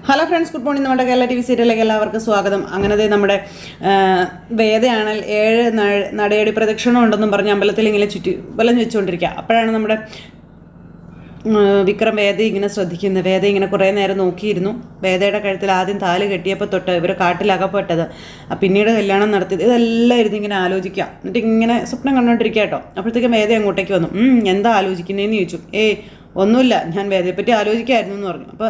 Hello friends, good morning. നമ്മുടെ Kerala TV സീരിയലിലേക്ക് എല്ലാവർക്കും സ്വാഗതം. അങ്ങനെ നമ്മുടെ വേദയാണെങ്കിൽ 7 നടയടി പ്രദക്ഷിണം ഉണ്ടെന്നും പറഞ്ഞ് അമ്പലത്തിൽ ഇങ്ങനെ ചുറ്റി വലഞ്ഞു വെച്ചുകൊണ്ടിരിക്കുക. അപ്പോഴാണ് നമ്മുടെ വിക്രം വേദ ഇങ്ങനെ ശ്രദ്ധിക്കുന്നത്. വേദ ഇങ്ങനെ കുറേ നേരം നോക്കിയിരുന്നു. വേദയുടെ കഴുത്തിൽ ആദ്യം താല് കെട്ടിയപ്പോൾ തൊട്ട് ഇവർ കാട്ടിലകപ്പെട്ടത്, പിന്നീട് കല്യാണം നടത്തിയത്, ഇതെല്ലാം ഇരുന്ന് ഇങ്ങനെ ആലോചിക്കുക. എന്നിട്ട് ഇങ്ങനെ സ്വപ്നം കണ്ടുകൊണ്ടിരിക്കുക കേട്ടോ. അപ്പോഴത്തേക്കും വേദ അങ്ങോട്ടേക്ക് വന്നു. എന്താ ആലോചിക്കുന്നതെന്ന് ചോദിച്ചു. ഒന്നുമില്ല, ഞാൻ വേദയെപ്പറ്റി ആലോചിക്കായിരുന്നു എന്ന് പറഞ്ഞു. അപ്പോൾ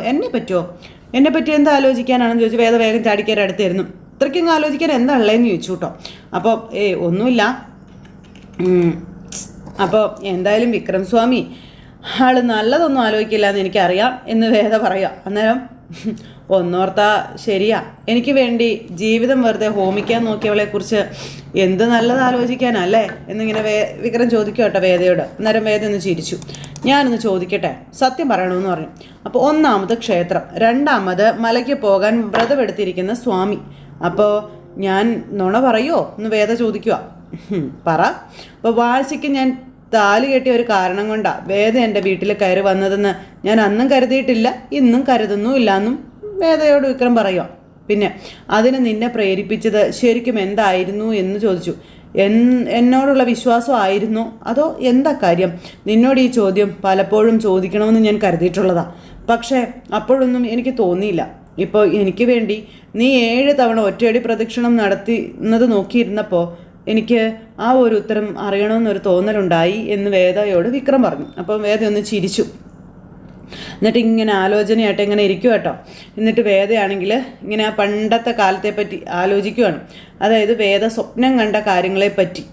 എന്നെപ്പറ്റി എന്താ ആലോചിക്കാനാണെന്ന് ചോദിച്ചു. വേദ വേഗം ചാടിക്കയറി അടുത്തായിരുന്നു. ഇത്രയ്ക്കും ആലോചിക്കാൻ എന്താ ഉള്ളതെന്ന് ചോദിച്ചു കേട്ടോ. അപ്പോൾ ഒന്നുമില്ല. അപ്പോൾ എന്തായാലും വിക്രം സ്വാമി ആള് നല്ലതൊന്നും ആലോചിക്കില്ല എന്ന് എനിക്കറിയാം എന്ന് വേദ പറയാം. അന്നേരം ഒന്നോർത്താ ശരിയാ, എനിക്ക് വേണ്ടി ജീവിതം വെറുതെ ഹോമിക്കാൻ നോക്കിയവളെക്കുറിച്ച് എന്ത് നല്ലത് ആലോചിക്കാനല്ലേ എന്നിങ്ങനെ വിക്രം ചോദിക്കും കേട്ടോ വേദയോട്. അന്നേരം വേദ ഒന്ന് ചിരിച്ചു. ഞാനൊന്ന് ചോദിക്കട്ടെ, സത്യം പറയണമെന്ന് പറഞ്ഞു. അപ്പോൾ ഒന്നാമത് ക്ഷേത്രം, രണ്ടാമത് മലയ്ക്ക് പോകാൻ വ്രതമെടുത്തിരിക്കുന്ന സ്വാമി. അപ്പോൾ ഞാൻ നുണ പറയോ എന്ന് വേദ ചോദിക്കുക. പറ. അപ്പോൾ വാശിക്ക് ഞാൻ താലി കെട്ടിയ ഒരു കാരണം കൊണ്ടാണ് വേദ എൻ്റെ വീട്ടിൽ കയറി വന്നതെന്ന് ഞാൻ അന്നും കരുതിയിട്ടില്ല, ഇന്നും കരുതുന്നുമില്ല എന്നും വേദയോട് വിക്രം പറയുക. പിന്നെ അതിന് നിന്നെ പ്രേരിപ്പിച്ചത് ശരിക്കും എന്തായിരുന്നു എന്ന് ചോദിച്ചു. എന്നോടുള്ള വിശ്വാസമായിരുന്നോ അതോ എന്താ കാര്യം? നിന്നോട് ഈ ചോദ്യം പലപ്പോഴും ചോദിക്കണമെന്ന് ഞാൻ കരുതിയിട്ടുള്ളതാണ്. പക്ഷേ അപ്പോഴൊന്നും എനിക്ക് തോന്നിയില്ല. ഇപ്പോൾ എനിക്ക് വേണ്ടി നീ 7 തവണ ഒറ്റയടി പ്രദക്ഷിണം നടത്തുന്നത് നോക്കിയിരുന്നപ്പോൾ എനിക്ക് ആ ഒരു ഉത്തരം അറിയണമെന്നൊരു തോന്നലുണ്ടായി എന്ന് വേദയോട് വിക്രം പറഞ്ഞു. അപ്പം വേദ ഒന്ന് ചിരിച്ചു. എന്നിട്ട് ഇങ്ങനെ ആലോചനയായിട്ട് ഇങ്ങനെ ഇരിക്കും കേട്ടോ. എന്നിട്ട് വേദയാണെങ്കിൽ ഇങ്ങനെ ആ പണ്ടത്തെ കാലത്തെ പറ്റി ആലോചിക്കുകയാണ്. അതായത് വേദ സ്വപ്നം കണ്ട കാര്യങ്ങളെപ്പറ്റി,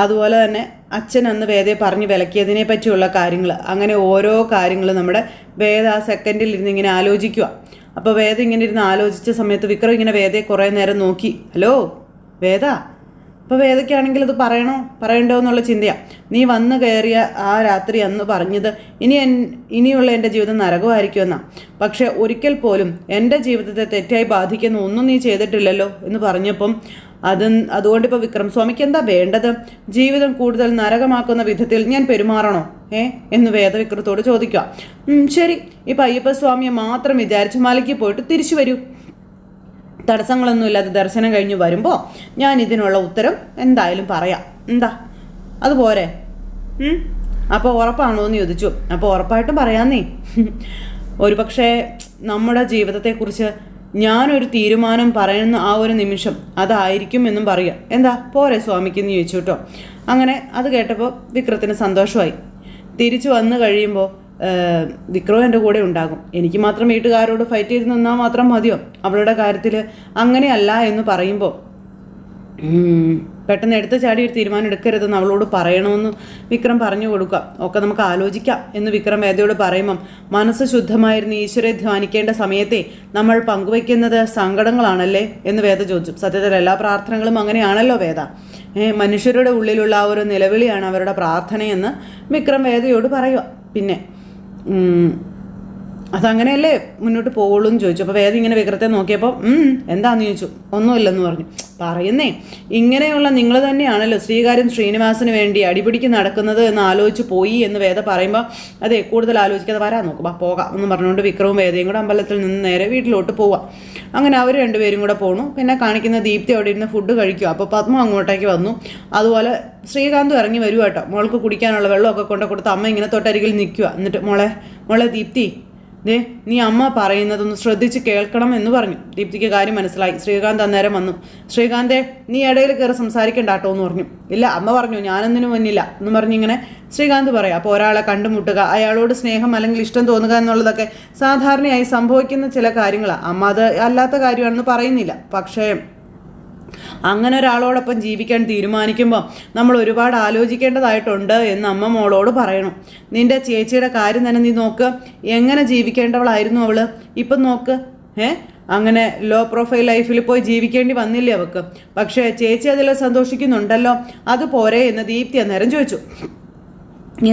അതുപോലെ തന്നെ അച്ഛൻ അന്ന് വേദയെ പറഞ്ഞ് വിലക്കിയതിനെ പറ്റിയുള്ള കാര്യങ്ങൾ, അങ്ങനെ ഓരോ കാര്യങ്ങൾ നമ്മുടെ വേദ ആ സെക്കൻഡിൽ ഇരുന്ന് ഇങ്ങനെ ആലോചിക്കുക. അപ്പോൾ വേദ ഇങ്ങനെ ഇരുന്ന് ആലോചിച്ച സമയത്ത് വിക്രം ഇങ്ങനെ വേദയെ കുറേ നേരം നോക്കി. ഹലോ വേദ. അപ്പോൾ വേദയ്ക്കാണെങ്കിൽ അത് പറയണ്ടോ എന്നുള്ള ചിന്തയാണ്. നീ വന്നു കയറിയ ആ രാത്രി അന്ന് പറഞ്ഞത് ഇനിയുള്ള എൻ്റെ ജീവിതം നരകമായിരിക്കുമെന്നാണ്. പക്ഷെ ഒരിക്കൽ പോലും എൻ്റെ ജീവിതത്തെ തെറ്റായി ബാധിക്കുന്ന ഒന്നും നീ ചെയ്തിട്ടില്ലല്ലോ എന്ന് പറഞ്ഞപ്പം അതുകൊണ്ടിപ്പോൾ വിക്രം സ്വാമിക്ക് എന്താ വേണ്ടത്? ജീവിതം കൂടുതൽ നരകമാക്കുന്ന വിധത്തിൽ ഞാൻ പെരുമാറണോ എന്ന് വേദ വിക്രത്തോട് ചോദിക്കുക. ശരി, ഇപ്പം അയ്യപ്പസ്വാമിയെ മാത്രം വിചാരിച്ച് മലയ്ക്ക് പോയിട്ട് തിരിച്ചു വരൂ. തടസ്സങ്ങളൊന്നും ഇല്ലാതെ ദർശനം കഴിഞ്ഞ് വരുമ്പോൾ ഞാൻ ഇതിനുള്ള ഉത്തരം എന്തായാലും പറയാം. എന്താ അതുപോരെ? അപ്പോൾ ഉറപ്പാണോ എന്ന് ചോദിച്ചു. അപ്പോൾ ഉറപ്പായിട്ടും പറയാന്നേ. ഒരു പക്ഷേ നമ്മുടെ ജീവിതത്തെക്കുറിച്ച് ഞാനൊരു തീരുമാനം പറയുന്ന ആ ഒരു നിമിഷം അതായിരിക്കും എന്നും പറയുക. എന്താ പോരെ സ്വാമിക്കെന്ന് ചോദിച്ചു കേട്ടോ. അങ്ങനെ അത് കേട്ടപ്പോൾ വിക്രത്തിന് സന്തോഷമായി. തിരിച്ചു വന്നു കഴിയുമ്പോൾ വിക്രം എൻ്റെ കൂടെ ഉണ്ടാകും. എനിക്ക് മാത്രം വീട്ടുകാരോട് ഫൈറ്റ് ചെയ്ത് നിന്നാൽ മാത്രം മതിയോ? അവളുടെ കാര്യത്തിൽ അങ്ങനെയല്ല എന്ന് പറയുമ്പോൾ പെട്ടെന്ന് എടുത്ത് ചാടി ഒരു തീരുമാനം എടുക്കരുതെന്ന് അവളോട് പറയണമെന്ന് വിക്രം പറഞ്ഞു കൊടുക്കുക. ഒക്കെ നമുക്ക് ആലോചിക്കാം എന്ന് വിക്രം വേദയോട് പറയുമ്പം, മനസ്സ് ശുദ്ധമായിരുന്ന് ഈശ്വരെ ധ്യാനിക്കേണ്ട സമയത്തെ നമ്മൾ പങ്കുവയ്ക്കുന്നത് സങ്കടങ്ങളാണല്ലേ എന്ന് വേദ ചോദിച്ചു. സത്യത്തിൽ എല്ലാ പ്രാർത്ഥനകളും അങ്ങനെയാണല്ലോ വേദ. മനുഷ്യരുടെ ഉള്ളിലുള്ള ആ ഒരു നിലവിളിയാണ് അവരുടെ പ്രാർത്ഥനയെന്ന് വിക്രം വേദയോട് പറയുക. പിന്നെ അതങ്ങനെയല്ലേ മുന്നോട്ട് പോവുള്ളൂ എന്ന് ചോദിച്ചു. അപ്പോൾ വേദ ഇങ്ങനെ വിക്രത്തെ നോക്കിയപ്പോൾ എന്താണെന്ന് ചോദിച്ചു. ഒന്നുമില്ലെന്ന് പറഞ്ഞു. പറയുന്നേ, ഇങ്ങനെയുള്ള നിങ്ങൾ തന്നെയാണല്ലോ ശ്രീകാര്യം ശ്രീനിവാസന് വേണ്ടി അടിപിടിക്ക് നടക്കുന്നത് എന്ന് ആലോചിച്ച് പോയി എന്ന് വേദ പറയുമ്പോൾ അതെ കൂടുതൽ ആലോചിക്കാതെ വരാൻ നോക്കും, പോകാം എന്ന് പറഞ്ഞുകൊണ്ട് വിക്രവും വേദയും കൂടെ അമ്പലത്തിൽ നിന്ന് നേരെ വീട്ടിലോട്ട് പോവാം. അങ്ങനെ അവർ രണ്ടുപേരും കൂടെ പോണു. പിന്നെ കാണിക്കുന്ന ദീപ്തി അവിടെ ഇരുന്ന് ഫുഡ് കഴിക്കുക. അപ്പോൾ പത്മ അങ്ങോട്ടേക്ക് വന്നു. അതുപോലെ ശ്രീകാന്തും ഇറങ്ങി വരുക കേട്ടോ. മോൾക്ക് കുടിക്കാനുള്ള വെള്ളമൊക്കെ കൊടുത്ത് അമ്മ ഇങ്ങനെ തൊട്ടരികിൽ നിൽക്കുക. എന്നിട്ട് മോളെ ദീപ്തി, നീ അമ്മ പറയുന്നതൊന്ന് ശ്രദ്ധിച്ച് കേൾക്കണം എന്ന് പറഞ്ഞു. ദീപ്തിക്ക് കാര്യം മനസ്സിലായി. ശ്രീകാന്ത് അന്നേരം വന്നു. ശ്രീകാന്തേ, നീ ഇടയിൽ കയറി സംസാരിക്കണ്ട കേട്ടോ എന്ന് പറഞ്ഞു. ഇല്ല, അമ്മ പറഞ്ഞു, ഞാനൊന്നിനും മുന്നില്ല എന്ന് പറഞ്ഞിങ്ങനെ ശ്രീകാന്ത് പറയാം. അപ്പോൾ ഒരാളെ കണ്ടുമുട്ടുക, അയാളോട് സ്നേഹം അല്ലെങ്കിൽ ഇഷ്ടം തോന്നുക എന്നുള്ളതൊക്കെ സാധാരണയായി സംഭവിക്കുന്ന ചില കാര്യങ്ങളാണ്. അമ്മ അത് അല്ലാത്ത കാര്യമാണെന്ന് പറയുന്നില്ല. പക്ഷേ അങ്ങനെ ഒരാളോടൊപ്പം ജീവിക്കാൻ തീരുമാനിക്കുമ്പോൾ നമ്മൾ ഒരുപാട് ആലോചിക്കേണ്ടതായിട്ടുണ്ട് എന്ന് അമ്മ മോളോട് പറയണം. നിൻ്റെ ചേച്ചിയുടെ കാര്യം തന്നെ നീ നോക്ക്. എങ്ങനെ ജീവിക്കേണ്ടവളായിരുന്നു അവൾ, ഇപ്പം നോക്ക്. അങ്ങനെ ലോ പ്രൊഫൈൽ ലൈഫിൽ പോയി ജീവിക്കേണ്ടി വന്നില്ലേ അവൾക്ക്? പക്ഷേ ചേച്ചി അതിൽ സന്തോഷിക്കുന്നുണ്ടല്ലോ, അതുപോരെ എന്ന് ദീപ്തി അന്നേരം ചോദിച്ചു.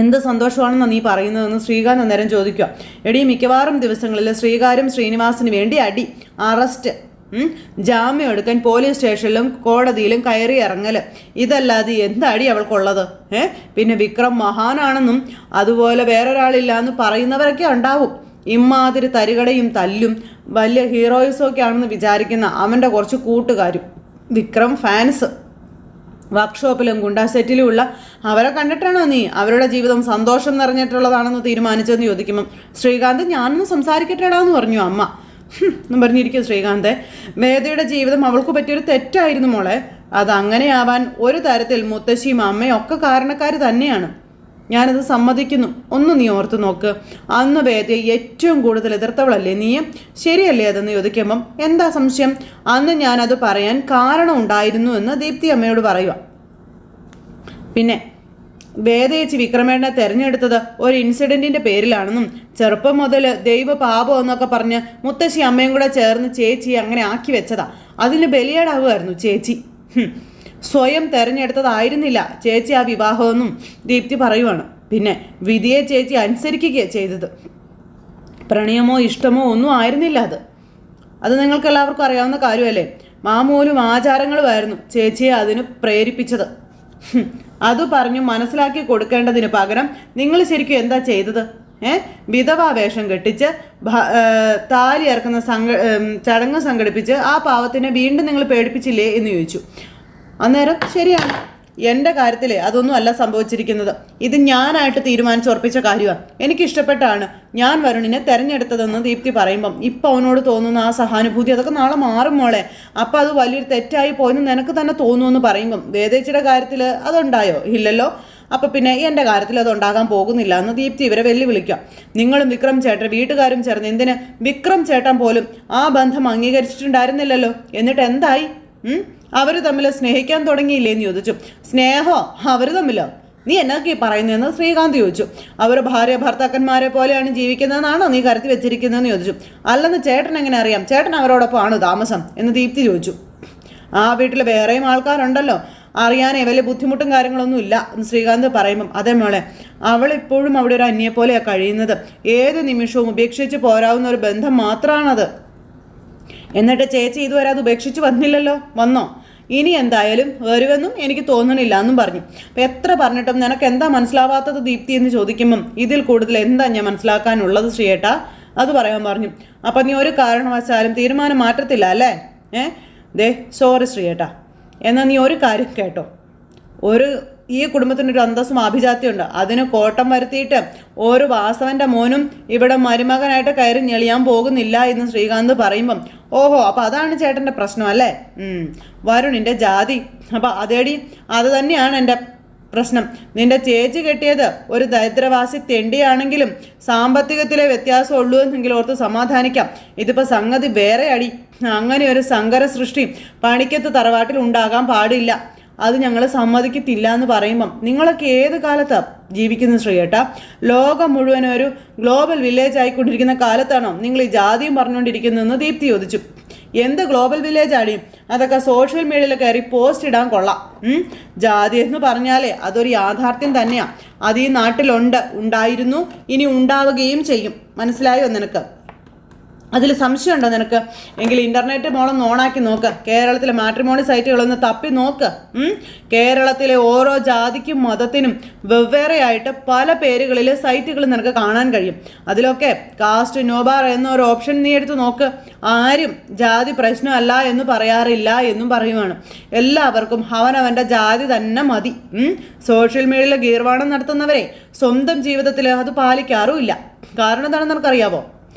എന്ത് സന്തോഷമാണെന്നാണ് നീ പറയുന്നതെന്ന് ശ്രീകാന്ത് അന്നേരം ചോദിക്കുക. എടീ, മിക്കവാറും ദിവസങ്ങളിൽ ശ്രീകാര്യം ശ്രീനിവാസിന് വേണ്ടി അടി, അറസ്റ്റ്, ജാമ്യം എടുക്കാൻ പോലീസ് സ്റ്റേഷനിലും കോടതിയിലും കയറി ഇറങ്ങല്, ഇതല്ലാതെ എന്താടി അവൾക്കുള്ളത്? പിന്നെ വിക്രം മഹാനാണെന്നും അതുപോലെ വേറൊരാളില്ല എന്ന് പറയുന്നവരൊക്കെ ഉണ്ടാവും. ഇമ്മാതിരി തരികടയും തല്ലും വലിയ ഹീറോയിസും ഒക്കെ ആണെന്ന് വിചാരിക്കുന്ന അവൻ്റെ കുറച്ച് കൂട്ടുകാരും വിക്രം ഫാൻസ് വർക്ക്ഷോപ്പിലും ഗുണ്ടാ സെറ്റിലുമുള്ള അവരെ കണ്ടിട്ടാണോ നീ അവരുടെ ജീവിതം സന്തോഷം നിറഞ്ഞിട്ടുള്ളതാണെന്ന് തീരുമാനിച്ചതെന്ന് ചോദിക്കുമ്പം ശ്രീകാന്ത് ഞാനൊന്ന് സംസാരിക്കട്ടെടാന്ന് പറഞ്ഞു അമ്മ എന്നും പറഞ്ഞിരിക്കും ശ്രീകാന്ത്. വേദയുടെ ജീവിതം അവൾക്ക് പറ്റിയൊരു തെറ്റായിരുന്നു മോളെ. അതങ്ങനെയാവാൻ ഒരു തരത്തിൽ മുത്തശ്ശിയും അമ്മയും ഒക്കെ കാരണക്കാർ തന്നെയാണ്. ഞാനത് സമ്മതിക്കുന്നു. ഒന്ന് നീ ഓർത്ത് നോക്ക്, അന്ന് വേദയെ ഏറ്റവും കൂടുതൽ എതിർത്തവളല്ലേ നീ? ശരിയല്ലേ അതെന്ന് ചോദിക്കുമ്പം എന്താ സംശയം? അന്ന് ഞാനത് പറയാൻ കാരണം ഉണ്ടായിരുന്നു എന്ന് ദീപ്തി അമ്മയോട് പറയുക. പിന്നെ വേദയേച്ചി വിക്രമേട്ടനെ തെരഞ്ഞെടുത്തത് ഒരു ഇൻസിഡൻറ്റിൻ്റെ പേരിലാണെന്നും ചെറുപ്പം മുതൽ ദൈവ പാപം എന്നൊക്കെ പറഞ്ഞ് മുത്തശ്ശി അമ്മയും കൂടെ ചേർന്ന് ചേച്ചി അങ്ങനെ ആക്കി വെച്ചതാ. അതിന് ബലിയാടാവുമായിരുന്നു ചേച്ചി. സ്വയം തെരഞ്ഞെടുത്തതായിരുന്നില്ല ചേച്ചി ആ വിവാഹമെന്നും ദീപ്തി പറയുവാണ്. പിന്നെ വിധിയെ ചേച്ചി അനുസരിക്കുകയാണ് ചെയ്തത്. പ്രണയമോ ഇഷ്ടമോ ഒന്നും ആയിരുന്നില്ല അത് നിങ്ങൾക്ക് എല്ലാവർക്കും അറിയാവുന്ന കാര്യമല്ലേ. മാമൂലും ആചാരങ്ങളുമായിരുന്നു ചേച്ചിയെ അതിന് പ്രേരിപ്പിച്ചത്. അത് പറഞ്ഞു മനസ്സിലാക്കി കൊടുക്കേണ്ടതിന് പകരം നിങ്ങൾ ശരിക്കും എന്താ ചെയ്തത്? വിധവാ വേഷം കെട്ടിച്ച് താലി ഇറക്കുന്ന ചടങ്ങ് സംഘടിപ്പിച്ച് ആ പാവത്തിനെ വീണ്ടും നിങ്ങൾ പേടിപ്പിച്ചില്ലേ എന്ന് ചോദിച്ചു. അന്നേരം ശരിയാണ്, എൻ്റെ കാര്യത്തിൽ അതൊന്നും അല്ല സംഭവിച്ചിരിക്കുന്നത്. ഇത് ഞാനായിട്ട് തീരുമാനിച്ചുറപ്പിച്ച കാര്യമാണ്. എനിക്കിഷ്ടപ്പെട്ടാണ് ഞാൻ വരുണിനെ തിരഞ്ഞെടുത്തതെന്ന് ദീപ്തി പറയുമ്പം ഇപ്പം അവനോട് തോന്നുന്ന ആ സഹാനുഭൂതി അതൊക്കെ നാളെ മാറും മോളെ. അപ്പം അത് വലിയൊരു തെറ്റായി പോയെന്ന് നിനക്ക് തന്നെ തോന്നുമെന്ന് പറയുമ്പം വേദേച്ചിയുടെ കാര്യത്തിൽ അതുണ്ടായോ? ഇല്ലല്ലോ. അപ്പം പിന്നെ എൻ്റെ കാര്യത്തിൽ അതുണ്ടാകാൻ പോകുന്നില്ല എന്ന് ദീപ്തി ഇവരെ വെല്ലുവിളിക്കാം. നിങ്ങളും വിക്രം ചേട്ടൻ വീട്ടുകാരും ചേർന്ന് എന്തിന്? വിക്രം ചേട്ടൻ പോലും ആ ബന്ധം അംഗീകരിച്ചിട്ടുണ്ടായിരുന്നില്ലല്ലോ. എന്നിട്ട് എന്തായി? അവർ തമ്മിൽ സ്നേഹിക്കാൻ തുടങ്ങിയില്ലേന്ന് ചോദിച്ചു. സ്നേഹോ? അവർ തമ്മിലോ? നീ എന്നൊക്കെ പറയുന്നതെന്ന് ശ്രീകാന്ത് ചോദിച്ചു. അവർ ഭാര്യ ഭർത്താക്കന്മാരെ പോലെയാണ് ജീവിക്കുന്നതെന്നാണോ നീ കരുത്തി വെച്ചിരിക്കുന്നതെന്ന് ചോദിച്ചു. അല്ലെന്ന് ചേട്ടൻ എങ്ങനെ അറിയാം? ചേട്ടൻ അവരോടൊപ്പമാണ് താമസം എന്ന് ദീപ്തി ചോദിച്ചു. ആ വീട്ടിൽ വേറെയും ആൾക്കാരുണ്ടല്ലോ, അറിയാനേ വലിയ ബുദ്ധിമുട്ടും കാര്യങ്ങളൊന്നും ഇല്ല എന്ന് ശ്രീകാന്ത് പറയുമ്പം അതേ മോളെ, അവളിപ്പോഴും അവിടെ ഒരു അന്യെ പോലെയാണ് കഴിയുന്നത്. ഏത് നിമിഷവും ഉപേക്ഷിച്ച് പോരാവുന്ന ഒരു ബന്ധം മാത്രമാണത്. എന്നിട്ട് ചേച്ചി ഇതുവരെ അത് ഉപേക്ഷിച്ച് വന്നില്ലല്ലോ. വന്നോ? ഇനി എന്തായാലും വരുമെന്നും എനിക്ക് തോന്നണില്ല എന്നും പറഞ്ഞു. അപ്പം എത്ര പറഞ്ഞിട്ടും നിനക്ക് എന്താ മനസ്സിലാവാത്തത് ദീപ്തി എന്ന് ചോദിക്കുമ്പം ഇതിൽ കൂടുതൽ എന്താ ഞാൻ മനസ്സിലാക്കാനുള്ളത് ശ്രീയേട്ടാ അത് പറയാൻ പറഞ്ഞു. അപ്പം നീ ഒരു കാരണവശാലും തീരുമാനം മാറ്റത്തില്ല അല്ലേ? സോറി ശ്രീയേട്ടാ. എന്നാൽ നീ ഒരു കാര്യം കേട്ടോ, ഈ കുടുംബത്തിനൊരു അന്തസ്സും ആഭിജാത്യമുണ്ട്. അതിന് കോട്ടം വരുത്തിയിട്ട് ഒരു വാസവൻ്റെ മോനും ഇവിടെ മരുമകനായിട്ട് കയറി ഞെളിയാൻ പോകുന്നില്ല എന്ന് ശ്രീകാന്ത് പറയുമ്പം ഓഹോ, അപ്പം അതാണ് ചേട്ടൻ്റെ പ്രശ്നം അല്ലേ? വരുണിൻ്റെ ജാതി. അപ്പം അതേടി, അത് തന്നെയാണ് എൻ്റെ പ്രശ്നം. നിന്റെ ചേച്ചി കെട്ടിയത് ഒരു ദരിദ്രവാസി തെണ്ടിയാണെങ്കിലും സാമ്പത്തികത്തിലെ വ്യത്യാസം ഉള്ളൂ എന്നെങ്കിലും ഓർത്ത് സമാധാനിക്കാം. ഇതിപ്പോൾ സംഗതി വേറെ അടി. അങ്ങനെ ഒരു സങ്കര സൃഷ്ടി പണിക്കത്ത് തറവാട്ടിൽ ഉണ്ടാകാൻ പാടില്ല. അത് ഞങ്ങൾ സമ്മതിക്കത്തില്ല എന്ന് പറയുമ്പം നിങ്ങളൊക്കെ ഏത് കാലത്താണ് ജീവിക്കുന്നത് ശ്രീയേട്ടാ? ലോകം മുഴുവൻ ഒരു ഗ്ലോബൽ വില്ലേജ് ആയിക്കൊണ്ടിരിക്കുന്ന കാലത്താണോ നിങ്ങൾ ഈ ജാതിയും പറഞ്ഞുകൊണ്ടിരിക്കുന്നതെന്ന് ദീപ്തി ചോദിച്ചു. എന്ത് ഗ്ലോബൽ വില്ലേജ് ആടി? അതൊക്കെ സോഷ്യൽ മീഡിയയിൽ കയറി പോസ്റ്റ് ഇടാൻ കൊള്ളാം. ജാതി എന്ന് പറഞ്ഞാലേ അതൊരു യാഥാർത്ഥ്യം തന്നെയാണ്. അത് ഈ നാട്ടിലുണ്ട്, ഉണ്ടായിരുന്നു, ഇനി ഉണ്ടാവുകയും ചെയ്യും. മനസ്സിലായോ നിനക്ക്? അതിൽ സംശയമുണ്ടോ നിനക്ക്? എങ്കിൽ ഇൻ്റർനെറ്റ് മോളൊന്ന് ഓണാക്കി നോക്ക്. കേരളത്തിലെ മാട്രിമോണി സൈറ്റുകളൊന്ന് തപ്പി നോക്ക്. കേരളത്തിലെ ഓരോ ജാതിക്കും മതത്തിനും വെവ്വേറെയായിട്ട് പല പേരുകളിൽ സൈറ്റുകൾ നിനക്ക് കാണാൻ കഴിയും. അതിലൊക്കെ കാസ്റ്റ് നോബാർ എന്നൊരു ഓപ്ഷൻ നീ എടുത്ത് നോക്ക്. ആരും ജാതി പ്രശ്നമല്ല എന്ന് പറയാറില്ല എന്നും പറയുവാണ്. എല്ലാവർക്കും അവനവൻ്റെ ജാതി തന്നെ മതി. സോഷ്യൽ മീഡിയയിൽ ഗീർവാണം നടത്തുന്നവരെ സ്വന്തം ജീവിതത്തിൽ അത് പാലിക്കാറുമില്ല. കാരണം എന്താണെന്ന് നിനക്കറിയാവോ?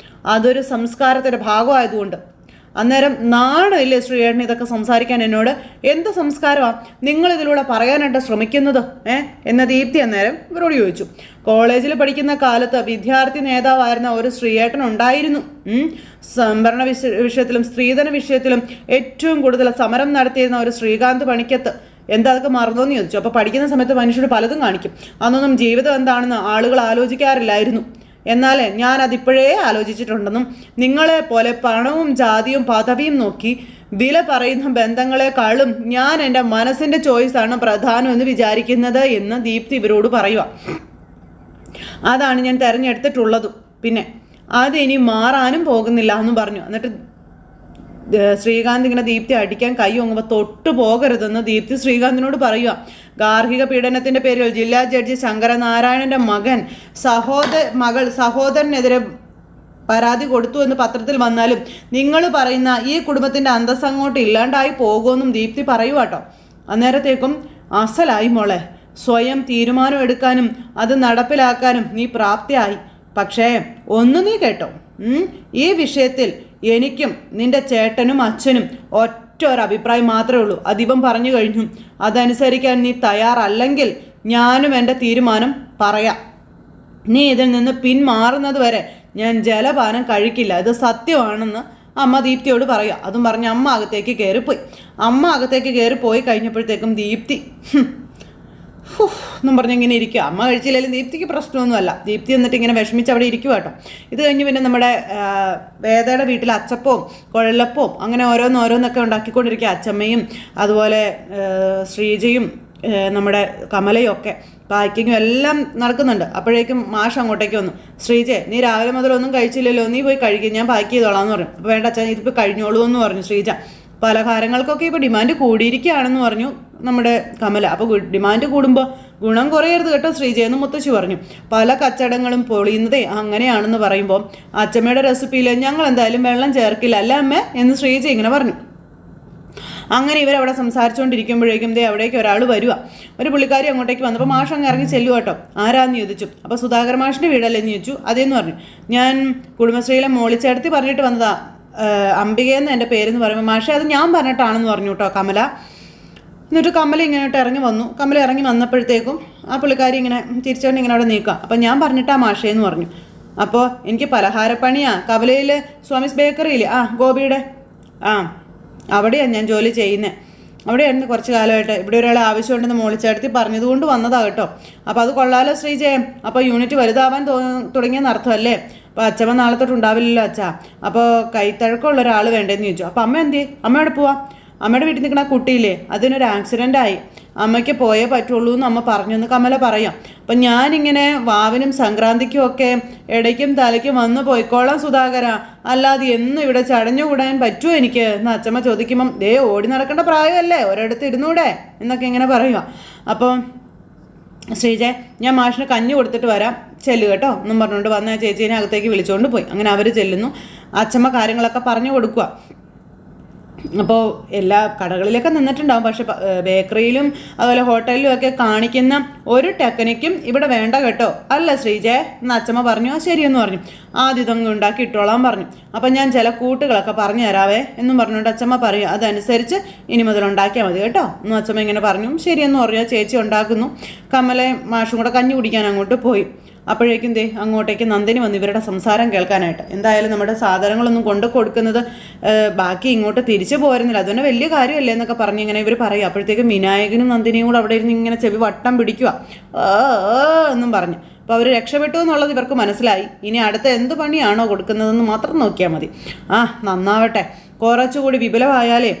അതൊരു സംസ്കാരത്തിൻ്റെ ഭാഗമായതുകൊണ്ട്. അന്നേരം നാണമില്ലേ ശ്രീയേട്ടന് ഇതൊക്കെ സംസാരിക്കാൻ എന്നോട്? എന്ത് സംസ്കാരമാണ് നിങ്ങളിതിലൂടെ പറയാനായിട്ട് ശ്രമിക്കുന്നത് എന്ന ദീപ്തി അന്നേരം ഇവരോട് ചോദിച്ചു. കോളേജിൽ പഠിക്കുന്ന കാലത്ത് വിദ്യാർത്ഥി നേതാവായിരുന്ന ഒരു ശ്രീയേട്ടൻ ഉണ്ടായിരുന്നു. സംവരണ വിഷയത്തിലും സ്ത്രീധന വിഷയത്തിലും ഏറ്റവും കൂടുതൽ സമരം നടത്തിയിരുന്ന ഒരു ശ്രീകാന്ത് പണിക്കത്ത്. എന്താ അതൊക്കെ മറന്നോന്ന് ചോദിച്ചു. അപ്പോൾ പഠിക്കുന്ന സമയത്ത് മനുഷ്യർ പലതും കാണിക്കും. അന്നൊന്നും ജീവിതം എന്താണെന്ന് ആളുകൾ ആലോചിക്കാറില്ലായിരുന്നു. എന്നാൽ ഞാൻ അതിപ്പോഴേ ആലോചിച്ചിട്ടുണ്ടെന്നും നിങ്ങളെ പോലെ പണവും ജാതിയും പദവിയും നോക്കി വില പറയുന്ന ബന്ധങ്ങളെക്കാളും ഞാൻ എൻ്റെ മനസ്സിൻ്റെ ചോയ്സാണ് പ്രധാനം എന്ന് വിചാരിക്കുന്നത് എന്ന് ദീപ്തി ഇവരോട് പറയുക. അതാണ് ഞാൻ തിരഞ്ഞെടുത്തിട്ടുള്ളതും. പിന്നെ അതിനി മാറാനും പോകുന്നില്ല എന്നും പറഞ്ഞു. എന്നിട്ട് ശ്രീകാന്ത് ഇങ്ങനെ ദീപ്തി അടിക്കാൻ കൈ ഒങ്ങുമ്പോൾ തൊട്ടു പോകരുതെന്ന് ദീപ്തി ശ്രീകാന്തിനോട് പറയുക. ഗാർഹിക പീഡനത്തിൻ്റെ പേരിൽ ജില്ലാ ജഡ്ജി ശങ്കരനാരായണൻ്റെ മകൾ സഹോദരനെതിരെ പരാതി കൊടുത്തു എന്ന് പത്രത്തിൽ വന്നാലും നിങ്ങൾ പറയുന്ന ഈ കുടുംബത്തിൻ്റെ അന്തസ്സ് അങ്ങോട്ട് ഇല്ലാണ്ടായി പോകുമെന്നും ദീപ്തി പറയുവാട്ടോ. അന്നേരത്തേക്കും അസലായി മോളെ, സ്വയം തീരുമാനം എടുക്കാനും അത് നടപ്പിലാക്കാനും നീ പ്രാപ്തിയായി. പക്ഷേ ഒന്ന് നീ കേട്ടോ, ഈ വിഷയത്തിൽ എനിക്കും നിന്റെ ചേട്ടനും അച്ഛനും ഒറ്റ ഒരഭിപ്രായം മാത്രമേ ഉള്ളൂ. അതിവൻ പറഞ്ഞു കഴിഞ്ഞു. അതനുസരിക്കാൻ നീ തയ്യാറല്ലെങ്കിൽ ഞാനും എൻ്റെ തീരുമാനം പറയാം. നീ ഇതിൽ നിന്ന് പിന്മാറുന്നത് വരെ ഞാൻ ജലപാനം കഴിക്കില്ല. ഇത് സത്യമാണെന്ന് അമ്മ ദീപ്തിയോട് പറയുക. അതും പറഞ്ഞ് അമ്മ അകത്തേക്ക് കയറിപ്പോയി. അമ്മ അകത്തേക്ക് കയറിപ്പോയി കഴിഞ്ഞപ്പോഴത്തേക്കും ദീപ്തി എന്നും പറഞ്ഞ് ഇങ്ങനെ ഇരിക്കുക. അമ്മ കഴിച്ചില്ലെങ്കിലും ദീപ്തിക്ക് പ്രശ്നമൊന്നുമല്ല. ദീപ്തി എന്നിട്ട് ഇങ്ങനെ വിഷമിച്ച് അവിടെ ഇരിക്കുക കേട്ടോ. ഇത് കഴിഞ്ഞ് പിന്നെ നമ്മുടെ വേദയുടെ വീട്ടിൽ അച്ചപ്പവും കുഴലപ്പവും അങ്ങനെ ഓരോന്നൊക്കെ ഉണ്ടാക്കിക്കൊണ്ടിരിക്കുക. അച്ചമ്മയും അതുപോലെ ശ്രീജയും നമ്മുടെ കമലയും ഒക്കെ പാക്കിങ്ങും എല്ലാം നടക്കുന്നുണ്ട്. അപ്പോഴേക്കും മാഷ് അങ്ങോട്ടേക്ക് വന്നു. ശ്രീജെ, നീ രാവിലെ മുതൽ ഒന്നും കഴിച്ചില്ലല്ലോ, നീ പോയി കഴിക്കും, ഞാൻ പാക്ക് ചെയ്തോളാം എന്ന് പറഞ്ഞു. അപ്പോൾ വേണ്ട അച്ഛൻ, ഇതിപ്പോൾ കഴിഞ്ഞോളൂ എന്ന് പറഞ്ഞു ശ്രീജ. പലഹാരങ്ങൾക്കൊക്കെ ഇപ്പോൾ ഡിമാൻഡ് കൂടിയിരിക്കുകയാണെന്ന് പറഞ്ഞു നമ്മുടെ കമല. അപ്പോൾ ഡിമാൻഡ് കൂടുമ്പോൾ ഗുണം കുറയരുത് കേട്ടോ ശ്രീജയെന്ന് മുത്തശ്ശി പറഞ്ഞു. പല കച്ചവടങ്ങളും പൊളിയുന്നതേ അങ്ങനെയാണെന്ന് പറയുമ്പോൾ അച്ചമ്മയുടെ റെസിപ്പിയിൽ ഞങ്ങൾ എന്തായാലും വെള്ളം ചേർക്കില്ല അല്ലേ അമ്മേ എന്ന് ശ്രീജ ഇങ്ങനെ പറഞ്ഞു. അങ്ങനെ ഇവരവിടെ സംസാരിച്ചുകൊണ്ടിരിക്കുമ്പോഴേക്കും അവിടേക്ക് ഒരാൾ വരിക. ഒരു പുള്ളിക്കാരി അങ്ങോട്ടേക്ക് വന്നപ്പോൾ മാഷ് അങ്ങ് ഇറങ്ങി ചെല്ലുക കേട്ടോ. ആരാന്ന് ചോദിച്ചു. അപ്പോൾ സുധാകർ മാഷിൻ്റെ വീടല്ലേ എന്ന് ചോദിച്ചു. അതേന്ന് പറഞ്ഞു. ഞാൻ കുടുംബശ്രീയിലെ മോളിച്ചേർത്തി പറഞ്ഞിട്ട് വന്നതാ, അംബികയെന്ന് എൻ്റെ പേരെന്ന് പറയുമ്പോൾ മാഷെ അത് ഞാൻ പറഞ്ഞിട്ടാണെന്ന് പറഞ്ഞു കേട്ടോ കമല. എന്നിട്ട് കമല ഇങ്ങോട്ട് ഇറങ്ങി വന്നു. കമല ഇറങ്ങി വന്നപ്പോഴത്തേക്കും ആ പുള്ളിക്കാരി ഇങ്ങനെ തിരിച്ചുകൊണ്ട് ഇങ്ങനെ അവിടെ നീക്കുക. അപ്പം ഞാൻ പറഞ്ഞിട്ടാ മാഷേന്ന് പറഞ്ഞു. അപ്പോൾ എനിക്ക് പലഹാരപ്പണിയാ കവലയിൽ സ്വാമിസ് ബേക്കറിയിൽ ഗോപിയുടെ അവിടെയാണ് ഞാൻ ജോലി ചെയ്യുന്നത്. അവിടെയായിരുന്നു കുറച്ച് കാലമായിട്ട്. ഇവിടെ ഒരാളെ ആവശ്യമുണ്ടെന്ന് മോളിച്ചേർത്തി പറഞ്ഞതുകൊണ്ട് വന്നതാ കേട്ടോ. അപ്പോൾ അത് കൊള്ളാലോ ശ്രീജയ. അപ്പോൾ യൂണിറ്റ് വലുതാവാൻ തുടങ്ങിയെന്ന് അർത്ഥമല്ലേ. അപ്പോൾ അച്ഛമ്മ നാളെ തൊട്ട് ഉണ്ടാവില്ലല്ലോ അച്ഛാ. അപ്പോൾ കൈത്തഴക്കമുള്ള ഒരാൾ വേണ്ടേന്ന് ചോദിച്ചു. അപ്പോൾ അമ്മ എന്ത് ചെയ്യും? അമ്മയോടെ പോവാം. അമ്മയുടെ വീട്ടിൽ നിൽക്കുന്ന ആ കുട്ടിയില്ലേ, അതിനൊരു ആക്സിഡൻ്റ് ആയി, അമ്മയ്ക്ക് പോയേ പറ്റുള്ളൂ എന്ന് അമ്മ പറഞ്ഞു എന്ന് കമല പറയാം. അപ്പം ഞാനിങ്ങനെ വാവിനും സംക്രാന്തിക്കും ഒക്കെ ഇടയ്ക്കും തലയ്ക്കും വന്ന് പോയിക്കോളാം സുധാകര, അല്ലാതെ എന്നും ഇവിടെ ചടഞ്ഞുകൂടാൻ പറ്റുമോ എനിക്ക് എന്ന് അച്ഛമ്മ ചോദിക്കുമ്പം ഓടി നടക്കേണ്ട പ്രായമല്ലേ, ഒരിടത്ത് ഇരുന്നൂടെ എന്നൊക്കെ ഇങ്ങനെ പറയുക. അപ്പം ശ്രീജയ, ഞാൻ മാഷിന് കഞ്ഞി കൊടുത്തിട്ട് വരാം, ചെല്ലു കേട്ടോ എന്നും പറഞ്ഞുകൊണ്ട് വന്ന ചേച്ചീനെ അകത്തേക്ക് വിളിച്ചുകൊണ്ട് പോയി. അങ്ങനെ അവർ ചെല്ലുന്നു. അച്ഛമ്മ കാര്യങ്ങളൊക്കെ പറഞ്ഞു കൊടുക്കുക. അപ്പോൾ എല്ലാ കടകളിലൊക്കെ നിന്നിട്ടുണ്ടാവും. പക്ഷെ ബേക്കറിയിലും അതുപോലെ ഹോട്ടലിലും ഒക്കെ കാണിക്കുന്ന ഒരു ടെക്നിക്കും ഇവിടെ വേണ്ട കേട്ടോ അല്ല ശ്രീജയ എന്ന് അച്ഛമ്മ പറഞ്ഞു. ശരിയെന്ന് പറഞ്ഞു. ആദ്യം ഇതൊന്നും ഉണ്ടാക്കി ഇട്ടോളാൻ പറഞ്ഞു. അപ്പം ഞാൻ ചില കൂട്ടുകളൊക്കെ പറഞ്ഞു തരാവേ എന്നും പറഞ്ഞുകൊണ്ട് അച്ഛമ്മ പറയും. അതനുസരിച്ച് ഇനി മുതൽ ഉണ്ടാക്കിയാൽ മതി കേട്ടോ എന്നും അച്ഛമ്മ ഇങ്ങനെ പറഞ്ഞു. ശരിയെന്ന് പറഞ്ഞു. ചേച്ചി ഉണ്ടാക്കുന്നു. കമലയും മാഷും കൂടെ കഞ്ഞി കുടിക്കാൻ അങ്ങോട്ട് പോയി. അപ്പോഴേക്കും അങ്ങോട്ടേക്ക് നന്ദിനി വന്നു ഇവരുടെ സംസാരം കേൾക്കാനായിട്ട്. എന്തായാലും നമ്മുടെ സാധനങ്ങളൊന്നും കൊണ്ടു കൊടുക്കുന്നത് ബാക്കി ഇങ്ങോട്ട് തിരിച്ചു പോരുന്നില്ല, അതുതന്നെ വലിയ കാര്യമല്ലേ എന്നൊക്കെ പറഞ്ഞ് ഇങ്ങനെ ഇവർ പറയും. അപ്പോഴത്തേക്കും വിനായകനും നന്ദിനിയും കൂടെ അവിടെ ഇരുന്ന് ഇങ്ങനെ ചെവി വട്ടം പിടിക്കുക എന്നും പറഞ്ഞു. അപ്പോൾ അവർ രക്ഷപ്പെട്ടു എന്നുള്ളത് ഇവർക്ക് മനസ്സിലായി. ഇനി അടുത്ത എന്ത് പണിയാണോ കൊടുക്കുന്നതെന്ന് മാത്രം നോക്കിയാൽ മതി. നന്നാവട്ടെ, കുറച്ചുകൂടി വിപുലമായാലേ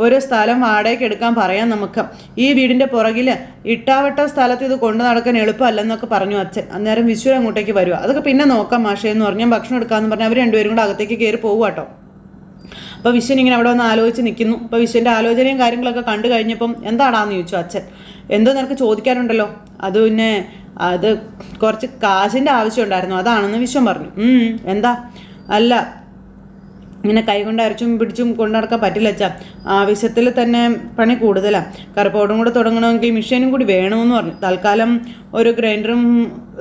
ഒരു സ്ഥലം വാടകയ്ക്ക് എടുക്കാൻ പറയാം നമുക്ക്. ഈ വീടിൻ്റെ പുറകിൽ ഇട്ടാവട്ട സ്ഥലത്ത് ഇത് കൊണ്ടു നടക്കാൻ എളുപ്പമല്ലെന്നൊക്കെ പറഞ്ഞു അച്ഛൻ. അന്നേരം വിശ്വൻ അങ്ങോട്ടേക്ക് വരിക. അതൊക്കെ പിന്നെ നോക്കാം മാഷേന്ന് പറഞ്ഞു. ഞാൻ ഭക്ഷണം എടുക്കാമെന്ന് പറഞ്ഞാൽ അവർ രണ്ടുപേരും കൂടെ അകത്തേക്ക് കയറി പോകുക കേട്ടോ. അപ്പോൾ വിശ്വൻ ഇങ്ങനെ അവിടെ വന്ന് ആലോചിച്ച് നിൽക്കുന്നു. അപ്പോൾ വിശ്വൻ്റെ ആലോചനയും കാര്യങ്ങളൊക്കെ കണ്ടു കഴിഞ്ഞപ്പം എന്താടാന്ന് ചോദിച്ചു അച്ഛൻ. എന്തോ നിനക്ക് ചോദിക്കാനുണ്ടല്ലോ. അത് പിന്നെ അത് കുറച്ച് കാശിൻ്റെ ആവശ്യം ഉണ്ടായിരുന്നു, അതാണെന്ന് വിശ്വൻ പറഞ്ഞു. എന്താ? അല്ല, ഇങ്ങനെ കൈകൊണ്ട് അരച്ചും പിടിച്ചും കൊണ്ടു നടക്കാൻ പറ്റില്ല അച്ഛാ, ആവശ്യത്തിൽ തന്നെ പണി കൂടുതലാണ്. കറുപ്പോടും കൂടെ തുടങ്ങണമെങ്കിൽ മെഷീനും കൂടി വേണമെന്ന് പറഞ്ഞു. തൽക്കാലം ഒരു ഗ്രൈൻഡറും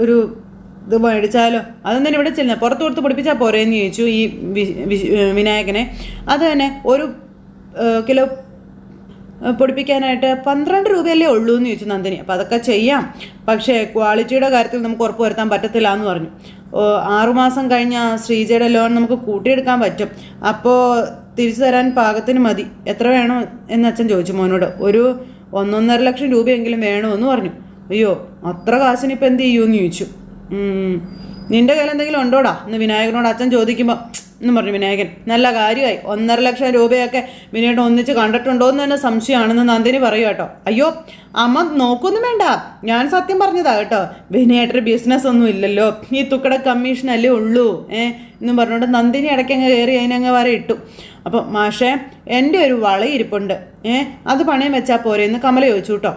ഒരു ഇത് മേടിച്ചാലോ? അതെന്തിനാ ഇവിടെ ചെല്ലുന്നത്, പുറത്ത് കൊടുത്ത് പൊടിപ്പിച്ചാൽ പോരേന്ന് ചോദിച്ചു ഈ വിനായകനെ. അത് തന്നെ ഒരു കിലോ പൊടിപ്പിക്കാനായിട്ട് 12 രൂപയല്ലേ ഉള്ളൂ എന്ന് ചോദിച്ചു നന്ദിനി. അപ്പോൾ അതൊക്കെ ചെയ്യാം, പക്ഷേ ക്വാളിറ്റിയുടെ കാര്യത്തിൽ നമുക്ക് ഉറപ്പ് വരുത്താൻ പറ്റത്തില്ല എന്ന് പറഞ്ഞു. 6 മാസം കഴിഞ്ഞ ശ്രീജയുടെ ലോൺ നമുക്ക് കൂട്ടിയെടുക്കാൻ പറ്റും, അപ്പോൾ തിരിച്ചു തരാൻ പാകത്തിന് മതി. എത്ര വേണം എന്ന് അച്ഛൻ ചോദിച്ചു മോനോട്. ഒരു 1.5 ലക്ഷം രൂപയെങ്കിലും വേണമെന്ന് പറഞ്ഞു. അയ്യോ, അത്ര കാശിനിപ്പോൾ എന്ത് ചെയ്യുമെന്ന് ചോദിച്ചു. നിൻ്റെ കയ്യിൽ എന്തെങ്കിലും ഉണ്ടോടാ എന്ന് വിനായകനോട് അച്ഛൻ ചോദിക്കുമ്പോൾ എന്ന് പറഞ്ഞു വിനായകൻ. നല്ല കാര്യമായി, 1.5 ലക്ഷം രൂപയൊക്കെ വിനയേട്ടൻ ഒന്നിച്ച് കണ്ടിട്ടുണ്ടോ എന്ന് തന്നെ സംശയമാണെന്ന് നന്ദിനി പറയും കേട്ടോ. അയ്യോ അമ്മ നോക്കൊന്നും വേണ്ട, ഞാൻ സത്യം പറഞ്ഞതാ കേട്ടോ, വിനയേട്ടന് ബിസിനസ് ഒന്നും ഇല്ലല്ലോ, ഈ തുക്കട കമ്മീഷനല്ലേ ഉള്ളൂ എന്നും പറഞ്ഞുകൊണ്ട് നന്ദിനി ഇടയ്ക്കങ്ങ് കയറി അതിനങ്ങ് വരെ ഇട്ടു. അപ്പം മാഷേ, എൻ്റെ ഒരു വളയിരിപ്പുണ്ട്, അത് പണയം വെച്ചാൽ പോരെ എന്ന് കമല ചോദിച്ചു കേട്ടോ.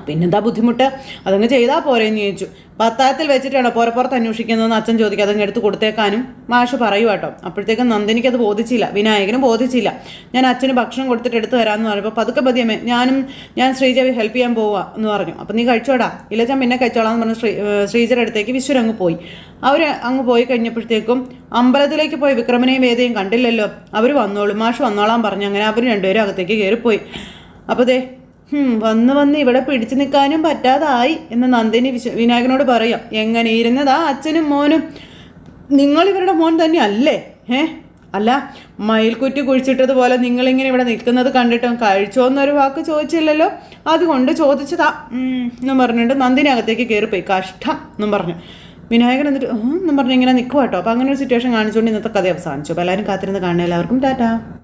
പിന്നെന്താ ബുദ്ധിമുട്ട്, അതങ്ങ് ചെയ്താൽ പോരെയെന്ന് ചോദിച്ചു. പത്തായത്തിൽ വെച്ചിട്ടാണോ പുറപ്പുറത്ത് അന്വേഷിക്കുന്നതെന്ന് അച്ഛൻ ചോദിക്കുക. അതങ്ങ് എടുത്ത് കൊടുത്തേക്കാനും മാഷ് പറയും കേട്ടോ. അപ്പോഴത്തേക്കും നന്ദിനിക്ക് അത് ബോധിച്ചില്ല, വിനായകനും ബോധിച്ചില്ല. ഞാൻ അച്ഛന് ഭക്ഷണം കൊടുത്തിട്ട് എടുത്ത് തരാമെന്ന് പറഞ്ഞപ്പോൾ പതുക്കെ പതിയമ്മേ ഞാൻ ശ്രീജയെ ഹെൽപ്പ് ചെയ്യാൻ പോവുക എന്ന് പറഞ്ഞു. അപ്പം നീ കഴിച്ചോടാ. ഇല്ല ഞാൻ പിന്നെ കഴിച്ചോളാം എന്ന് പറഞ്ഞ് ശ്രീജയുടെ അടുത്തേക്ക് വിശ്വർ അങ്ങ് പോയി. അവർ അങ്ങ് പോയി കഴിഞ്ഞപ്പോഴത്തേക്കും അമ്പലത്തിലേക്ക് പോയി വിക്രമനെയും വേദയും കണ്ടില്ലല്ലോ. അവർ വന്നോളും, മാഷ് വന്നോളാൻ പറഞ്ഞു. അങ്ങനെ അവർ രണ്ടുപേരും അകത്തേക്ക് കയറിപ്പോയി. അപ്പോൾ ദേ വന്ന് ഇവിടെ പിടിച്ചു നിൽക്കാനും പറ്റാതായി എന്ന് നന്ദിനി വിനായകനോട് പറയാം. എങ്ങനെ ഇരുന്നതാ അച്ഛനും മോനും? നിങ്ങൾ ഇവരുടെ മോൻ തന്നെ അല്ലേ? അല്ല, മയിൽക്കുറ്റി കുഴിച്ചിട്ടതുപോലെ നിങ്ങളിങ്ങനെ ഇവിടെ നിൽക്കുന്നത് കണ്ടിട്ടും കഴിച്ചോന്നൊരു വാക്ക് ചോദിച്ചില്ലല്ലോ, അതുകൊണ്ട് ചോദിച്ചതാ എന്നും പറഞ്ഞിട്ട് നന്ദിനി അകത്തേക്ക് കയറിപ്പോയി. കഷ്ടം എന്നും പറഞ്ഞു. വിനായകൻ എന്നിട്ട് എന്നും പറഞ്ഞ് ഇങ്ങനെ നിൽക്കുക കേട്ടോ. അപ്പോൾ അങ്ങനെ ഒരു സിറ്റുവേഷൻ കാണിച്ചുകൊണ്ട് ഇന്നത്തെ കഥ അവസാനിച്ചു. അപ്പോൾ എല്ലാവരും കാത്തിരുന്ന് കാണുക. എല്ലാവർക്കും ടാറ്റാ.